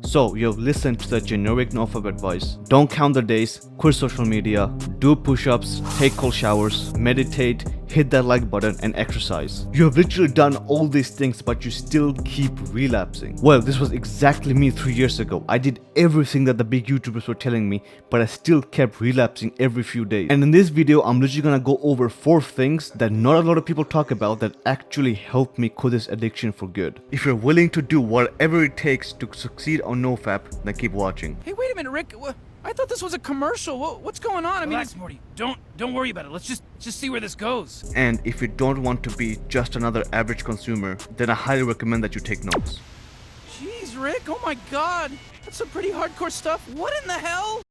So you've listened to the generic NoFap advice. Don't count the days, quit social media, do push-ups, take cold showers, meditate, hit that like button and exercise. You have literally done all these things but you still keep relapsing. Well, this was exactly me 3 years ago. I did everything that the big YouTubers were telling me, but I still kept relapsing every few days. And in this video, I'm literally gonna go over 4 things that not a lot of people talk about that actually helped me quit this addiction for good. If you're willing to do whatever it takes to succeed on NoFap, then keep watching. Hey, wait a minute, Rick. I thought this was a commercial. What's going on? I mean, Relax, Morty. Don't worry about it. Let's just see where this goes. And if you don't want to be just another average consumer, then I highly recommend that you take notes. jeez, Rick. Oh my God, that's some pretty hardcore stuff. What in the hell?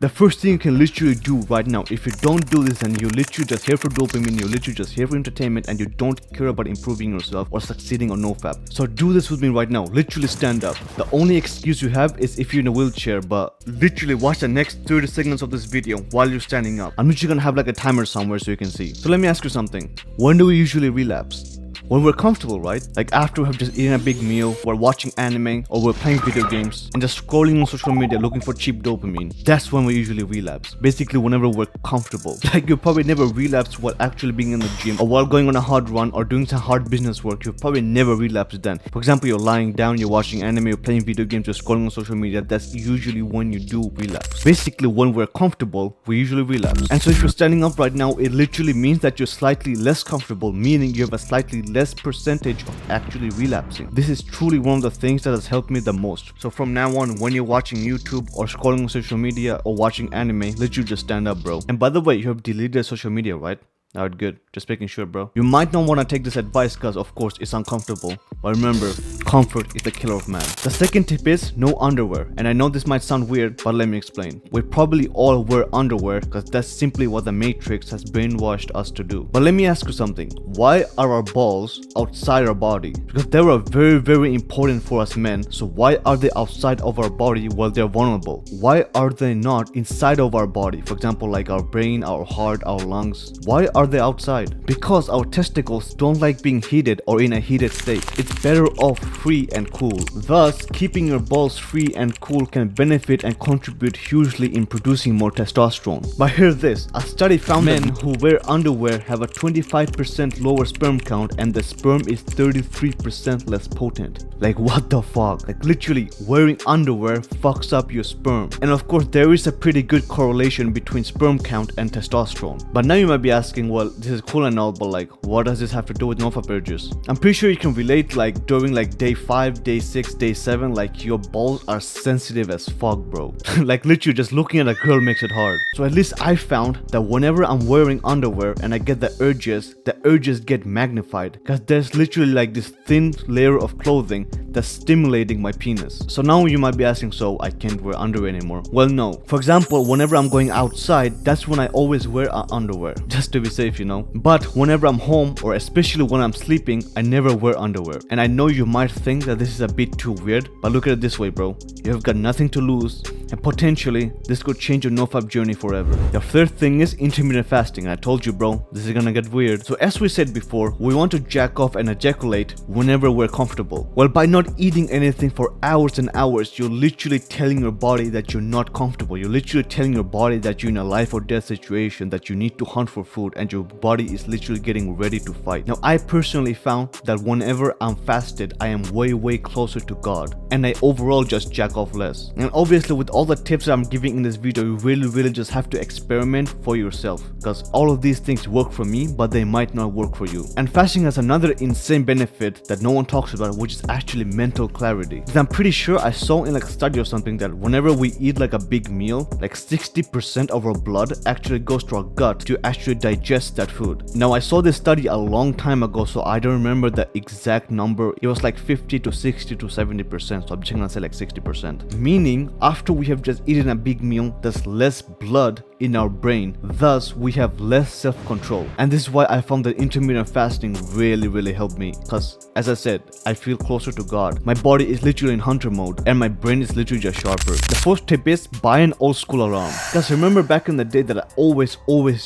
The first thing you can literally do right now, if you don't do this and you're literally just here for dopamine, you're literally just here for entertainment and you don't care about improving yourself or succeeding on NoFap. So do this with me right now, literally stand up. The only excuse you have is if you're in a wheelchair, but literally watch the next 30 seconds of this video while you're standing up. I'm literally gonna have like a timer somewhere so you can see. So let me ask you something, when do we usually relapse? When we're comfortable, right? Like after we have just eaten a big meal, we're watching anime, or we're playing video games, and just scrolling on social media looking for cheap dopamine. That's when we usually relapse. Basically, whenever we're comfortable. Like you probably never relapsed while actually being in the gym, or while going on a hard run, or doing some hard business work. You've probably never relapsed then. For example, you're lying down, you're watching anime, you're playing video games, you're scrolling on social media. That's usually when you do relapse. Basically, when we're comfortable, we usually relapse. And so if you're standing up right now, it literally means that you're slightly less comfortable, meaning you have a slightly less percentage of actually relapsing. This is truly one of the things that has helped me the most. So from now on, when you're watching YouTube or scrolling on social media or watching anime, literally just stand up, bro. And by the way, you have deleted social media, right? Alright, good. Just making sure, bro. You might not want to take this advice because, of course, it's uncomfortable. But remember, comfort is the killer of man. The second tip is no underwear. And I know this might sound weird, but let me explain. We probably all wear underwear because that's simply what the Matrix has brainwashed us to do. But let me ask you something. Why are our balls outside our body? Because they are very, very important for us men. So why are they outside of our body while they're vulnerable? Why are they not inside of our body? For example, like our brain, our heart, our lungs. Why are they outside? Because our testicles don't like being heated or in a heated state. It's better off free and cool. Thus, keeping your balls free and cool can benefit and contribute hugely in producing more testosterone. But hear this, a study found men who wear underwear have a 25% lower sperm count and the sperm is 33% less potent. Like what the fuck? Like literally, wearing underwear fucks up your sperm. And of course, there is a pretty good correlation between sperm count and testosterone. But now you might be asking, well, this is cool and all, but like, what does this have to do with NoFap urges? I'm pretty sure you can relate, like during like day 5, day 6, day 7, like your balls are sensitive as fuck, bro. Like literally just looking at a girl makes it hard. So at least I found that whenever I'm wearing underwear and I get the urges get magnified because there's literally like this thin layer of clothing that's stimulating my penis. So now you might be asking, so I can't wear underwear anymore? Well, no. For example, whenever I'm going outside, that's when I always wear underwear, just to be safe, you know. But whenever I'm home, or especially when I'm sleeping, I never wear underwear. And I know you might think that this is a bit too weird, but look at it this way, bro. You have got nothing to lose, and potentially this could change your NoFap journey forever. The third thing is intermittent fasting. I told you, bro, this is gonna get weird. So as we said before, we want to jack off and ejaculate whenever we're comfortable. Well, by not eating anything for hours and hours, you're literally telling your body that you're not comfortable. You're literally telling your body that you're in a life or death situation, that you need to hunt for food, and your body is literally getting ready to fight. Now, I personally found that whenever I'm fasted, I am way closer to God, and I overall just jack off less. And obviously, with all the tips that I'm giving in this video, you really just have to experiment for yourself, because all of these things work for me, but they might not work for you. And fasting has another insane benefit that no one talks about, which is actually mental clarity. Because I'm pretty sure I saw in like a study or something that whenever we eat like a big meal, like 60% of our blood actually goes to our gut to actually digest that food. Now, I saw this study a long time ago, so I don't remember the exact number. It was like 50 to 60 to 70%, so I'm just gonna say like 60%. Meaning, after we have just eaten a big meal, there's less blood in our brain. Thus, we have less self-control. And this is why I found that intermittent fasting really helped me. Because, as I said, I feel closer to God. My body is literally in hunter mode and my brain is literally just sharper. The first tip is buy an old school alarm. Because remember back in the day that I always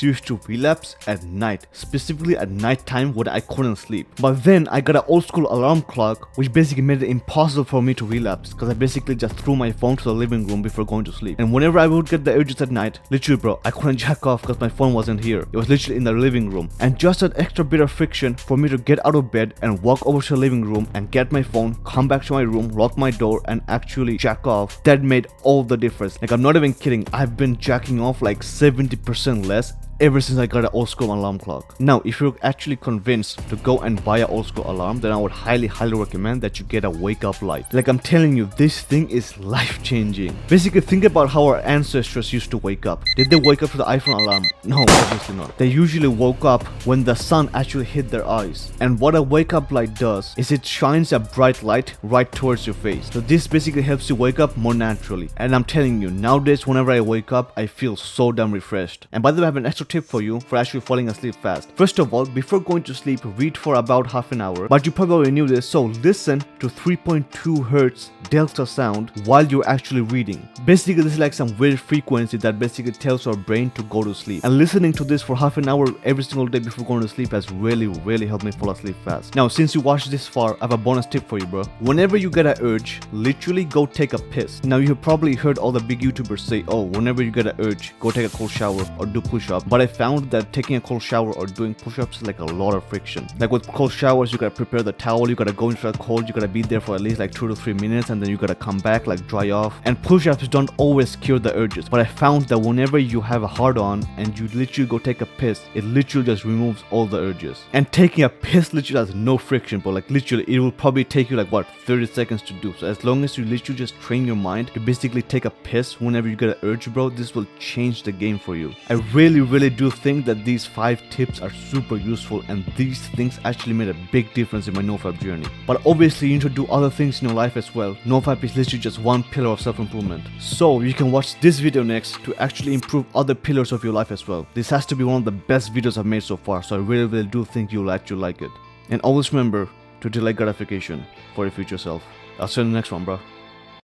used to relapse at night. Specifically at night time when I couldn't sleep. But then I got an old school alarm clock which basically made it impossible for me to relapse. Because I basically just threw my phone to the living room before going to sleep. And whenever I would get the urges at night, literally bro, I couldn't jack off because my phone wasn't here. It was literally in the living room. And just that extra bit of friction for me to get out of bed and walk over to the living room and get my phone, come back to my room, lock my door and actually jack off, that made all the difference. Like I'm not even kidding, I've been jacking off like 70% less ever since I got an old school alarm clock. Now, if you're actually convinced to go and buy an old school alarm, then I would highly recommend that you get a wake up light. Like I'm telling you, this thing is life changing. Basically, think about how our ancestors used to wake up. Did they wake up to the iPhone alarm? No, obviously not. They usually woke up when the sun actually hit their eyes. And what a wake up light does is it shines a bright light right towards your face. So this basically helps you wake up more naturally. And I'm telling you, nowadays whenever I wake up, I feel so damn refreshed. And by the way, I have an extra tip for you for actually falling asleep fast. First of all, before going to sleep, read for about half an hour. But you probably already knew this, so listen to 3.2 Hertz delta sound while you're actually reading. Basically, this is like some weird frequency that basically tells our brain to go to sleep. And listening to this for half an hour every single day before going to sleep has really helped me fall asleep fast. Now, since you watched this far, I have a bonus tip for you, bro. Whenever you get an urge, literally go take a piss. Now, you have probably heard all the big YouTubers say, oh, whenever you get an urge, go take a cold shower or do push-up. But I found that taking a cold shower or doing push-ups is like a lot of friction. Like with cold showers, you gotta prepare the towel, you gotta go into the cold, you gotta be there for at least like 2 to 3 minutes, and then you gotta come back, like dry off. And push-ups don't always cure the urges, but I found that whenever you have a hard-on and you literally go take a piss, it literally just removes all the urges. And taking a piss literally has no friction, but like literally it will probably take you like what, 30 seconds to do. So as long as you literally just train your mind to basically take a piss whenever you get an urge, bro, this will change the game for you. I really do think that these 5 tips are super useful, and these things actually made a big difference in my NoFap journey. But obviously you need to do other things in your life as well. NoFap is literally just one pillar of self-improvement. So you can watch this video next to actually improve other pillars of your life as well. This has to be one of the best videos I've made so far, so I really do think you'll actually like it. And always remember to delay gratification for your future self. I'll see you in the next one, bro.